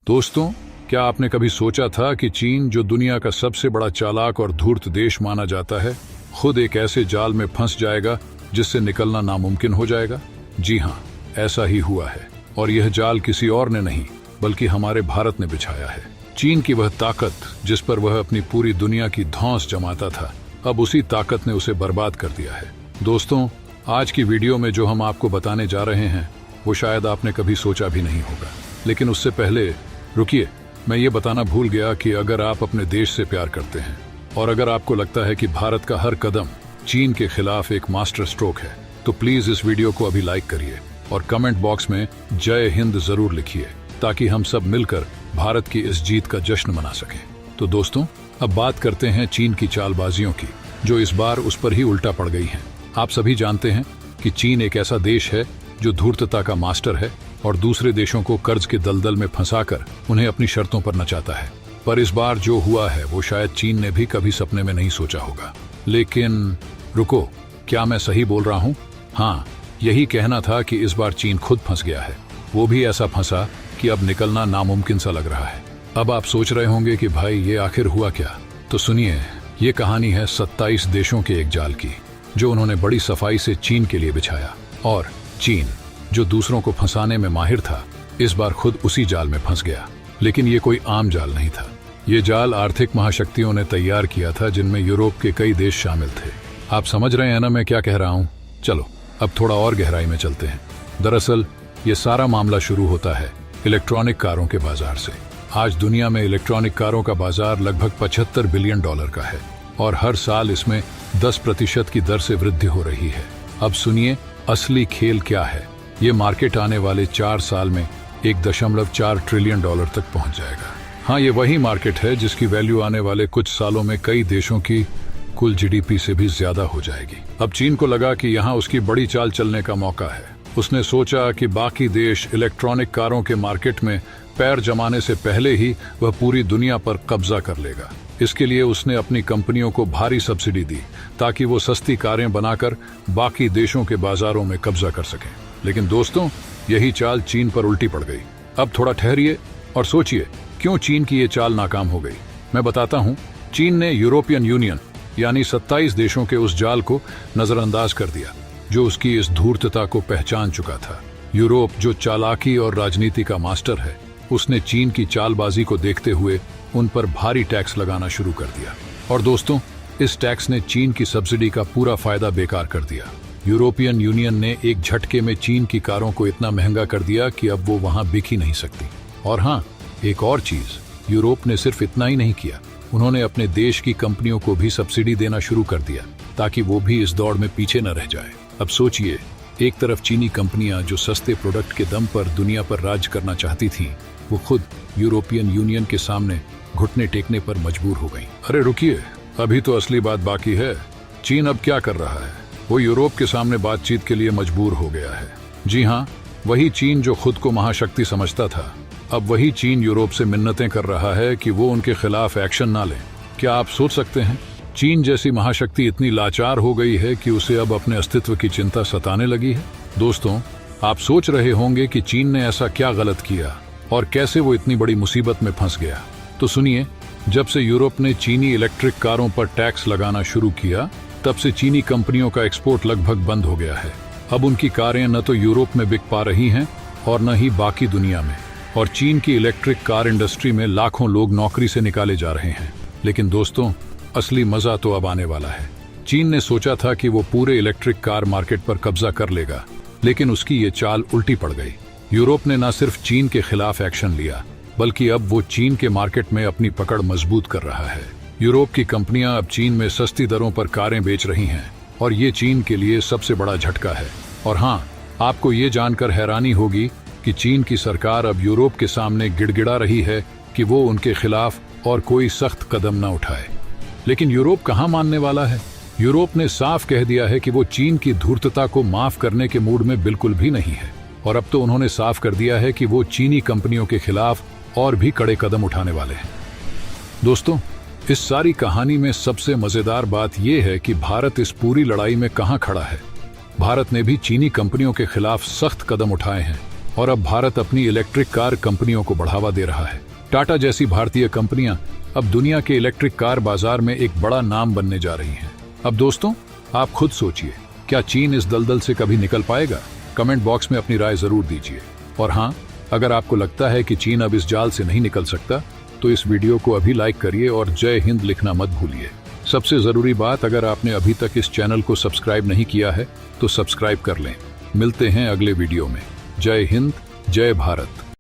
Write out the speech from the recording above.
दोस्तों, क्या आपने कभी सोचा था कि चीन, जो दुनिया का सबसे बड़ा चालाक और धूर्त देश माना जाता है, खुद एक ऐसे जाल में फंस जाएगा जिससे निकलना नामुमकिन हो जाएगा? जी हाँ, ऐसा ही हुआ है। और यह जाल किसी और ने नहीं बल्कि हमारे भारत ने बिछाया है। चीन की वह ताकत जिस पर वह अपनी पूरी दुनिया की धौंस जमाता था, अब उसी ताकत ने उसे बर्बाद कर दिया है। दोस्तों, आज की वीडियो में जो हम आपको बताने जा रहे हैं वो शायद आपने कभी सोचा भी नहीं होगा। लेकिन उससे पहले रुकिए, मैं ये बताना भूल गया कि अगर आप अपने देश से प्यार करते हैं और अगर आपको लगता है कि भारत का हर कदम चीन के खिलाफ एक मास्टर स्ट्रोक है, तो प्लीज इस वीडियो को अभी लाइक करिए और कमेंट बॉक्स में जय हिंद जरूर लिखिए, ताकि हम सब मिलकर भारत की इस जीत का जश्न मना सकें। तो दोस्तों, अब बात करते हैं चीन की चालबाजियों की, जो इस बार उस पर ही उल्टा पड़ गई हैं। आप सभी जानते हैं कि चीन एक ऐसा देश है जो धूर्तता का मास्टर है और दूसरे देशों को कर्ज के दलदल में फंसाकर उन्हें अपनी शर्तों पर नचाता है। पर इस बार जो हुआ है वो शायद चीन ने भी कभी सपने में नहीं सोचा होगा। लेकिन रुको, क्या मैं सही बोल रहा हूँ? हाँ, यही कहना था कि इस बार चीन खुद फंस गया है। वो भी ऐसा फंसा कि अब निकलना नामुमकिन सा लग रहा है। अब आप सोच रहे होंगे कि भाई ये आखिर हुआ क्या? तो सुनिए, ये कहानी है 27 देशों के एक जाल की, जो उन्होंने बड़ी सफाई से चीन के लिए बिछाया। और चीन, जो दूसरों को फंसाने में माहिर था, इस बार खुद उसी जाल में फंस गया। लेकिन ये कोई आम जाल नहीं था। ये जाल आर्थिक महाशक्तियों ने तैयार किया था, जिनमें यूरोप के कई देश शामिल थे। आप समझ रहे हैं ना मैं क्या कह रहा हूँ? चलो अब थोड़ा और गहराई में चलते हैं। दरअसल ये सारा मामला शुरू होता है इलेक्ट्रॉनिक कारों के बाजार से। आज दुनिया में इलेक्ट्रॉनिक कारों का बाजार लगभग $75 बिलियन का है और हर साल इसमें 10% की दर से वृद्धि हो रही है। अब सुनिए, असली खेल क्या है। ये मार्केट आने वाले 4 साल में $1.4 ट्रिलियन तक पहुंच जाएगा। हाँ, ये वही मार्केट है जिसकी वैल्यू आने वाले कुछ सालों में कई देशों की कुल जीडीपी से भी ज्यादा हो जाएगी। अब चीन को लगा कि यहाँ उसकी बड़ी चाल चलने का मौका है। उसने सोचा कि बाकी देश इलेक्ट्रॉनिक कारों के मार्केट में पैर जमाने से पहले ही वह पूरी दुनिया पर कब्जा कर लेगा। इसके लिए उसने अपनी कंपनियों को भारी सब्सिडी दी, ताकि वो सस्ती कारें बनाकर बाकी देशों के बाजारों में कब्जा कर सकें। लेकिन दोस्तों, यही चाल चीन पर उल्टी पड़ गई। अब थोड़ा ठहरिए और सोचिए, क्यों चीन की ये चाल नाकाम हो गई। मैं बताता हूँ। चीन ने यूरोपियन यूनियन यानी 27 देशों के उस जाल को नजरअंदाज कर दिया, जो उसकी इस धूर्तता को पहचान चुका था। यूरोप, जो चालाकी और राजनीति का मास्टर है, उसने चीन की चालबाजी को देखते हुए उन पर भारी टैक्स लगाना शुरू कर दिया। और दोस्तों, इस टैक्स ने चीन की सब्सिडी का पूरा फायदा बेकार कर दिया। यूरोपियन यूनियन ने एक झटके में चीन की कारों को इतना महंगा कर दिया कि अब वो वहां बिक ही नहीं सकती। और हाँ, एक और चीज, यूरोप ने सिर्फ इतना ही नहीं किया, उन्होंने अपने देश की कंपनियों को भी सब्सिडी देना शुरू कर दिया, ताकि वो भी इस दौड़ में पीछे न रह जाए। अब सोचिए, एक तरफ चीनी कंपनियां जो सस्ते प्रोडक्ट के दम पर दुनिया पर राज करना चाहती थीं, वो खुद यूरोपियन यूनियन के सामने घुटने टेकने पर मजबूर हो गई। अरे रुकिए, अभी तो असली बात बाकी है। चीन अब क्या कर रहा है? वो यूरोप के सामने बातचीत के लिए मजबूर हो गया है। जी हाँ, वही चीन जो खुद को महाशक्ति समझता था, अब वही चीन यूरोप से मिन्नतें कर रहा है कि वो उनके खिलाफ एक्शन ना ले। क्या आप सोच सकते हैं? चीन जैसी महाशक्ति इतनी लाचार हो गई है कि उसे अब अपने अस्तित्व की चिंता सताने लगी है। दोस्तों, आप सोच रहे होंगे कि चीन ने ऐसा क्या गलत किया और कैसे वो इतनी बड़ी मुसीबत में फंस गया। तो सुनिए, जब से यूरोप ने चीनी इलेक्ट्रिक कारों पर टैक्स लगाना शुरू किया, तब से चीनी कंपनियों का एक्सपोर्ट लगभग बंद हो गया है। अब उनकी कारें न तो यूरोप में बिक पा रही हैं और न ही बाकी दुनिया में। और चीन की इलेक्ट्रिक कार इंडस्ट्री में लाखों लोग नौकरी से निकाले जा रहे हैं। लेकिन दोस्तों, असली मजा तो अब आने वाला है। चीन ने सोचा था कि वो पूरे इलेक्ट्रिक कार मार्केट पर कब्जा कर लेगा, लेकिन उसकी ये चाल उल्टी पड़ गई। यूरोप ने न सिर्फ चीन के खिलाफ एक्शन लिया, बल्कि अब वो चीन के मार्केट में अपनी पकड़ मजबूत कर रहा है। यूरोप की कंपनियां अब चीन में सस्ती दरों पर कारें बेच रही हैं और ये चीन के लिए सबसे बड़ा झटका है। और हाँ, आपको ये जानकर हैरानी होगी कि चीन की सरकार अब यूरोप के सामने गिड़गिड़ा रही है कि वो उनके खिलाफ और कोई सख्त कदम न उठाए। लेकिन यूरोप कहाँ मानने वाला है? यूरोप ने साफ कह दिया है कि वो चीन की धूर्तता को माफ करने के मूड में बिल्कुल भी नहीं है। और अब तो उन्होंने साफ कर दिया है कि वो चीनी कंपनियों के खिलाफ और भी कड़े कदम उठाने वाले हैं। दोस्तों, इस सारी कहानी में सबसे मजेदार बात यह है कि भारत इस पूरी लड़ाई में कहां खड़ा है। भारत ने भी चीनी कंपनियों के खिलाफ सख्त कदम उठाए हैं, और अब भारत अपनी इलेक्ट्रिक कार कंपनियों को बढ़ावा दे रहा है। टाटा जैसी भारतीय कंपनियां अब दुनिया के इलेक्ट्रिक कार बाजार में एक बड़ा नाम बनने जा रही हैं। अब दोस्तों, आप खुद सोचिए, क्या चीन इस दलदल से कभी निकल पाएगा? कमेंट बॉक्स में अपनी राय जरूर दीजिए। और हाँ, अगर आपको लगता है कि चीन अब इस जाल से नहीं निकल सकता, तो इस वीडियो को अभी लाइक करिए और जय हिंद लिखना मत भूलिए। सबसे जरूरी बात, अगर आपने अभी तक इस चैनल को सब्सक्राइब नहीं किया है तो सब्सक्राइब कर लें। मिलते हैं अगले वीडियो में। जय हिंद, जय भारत।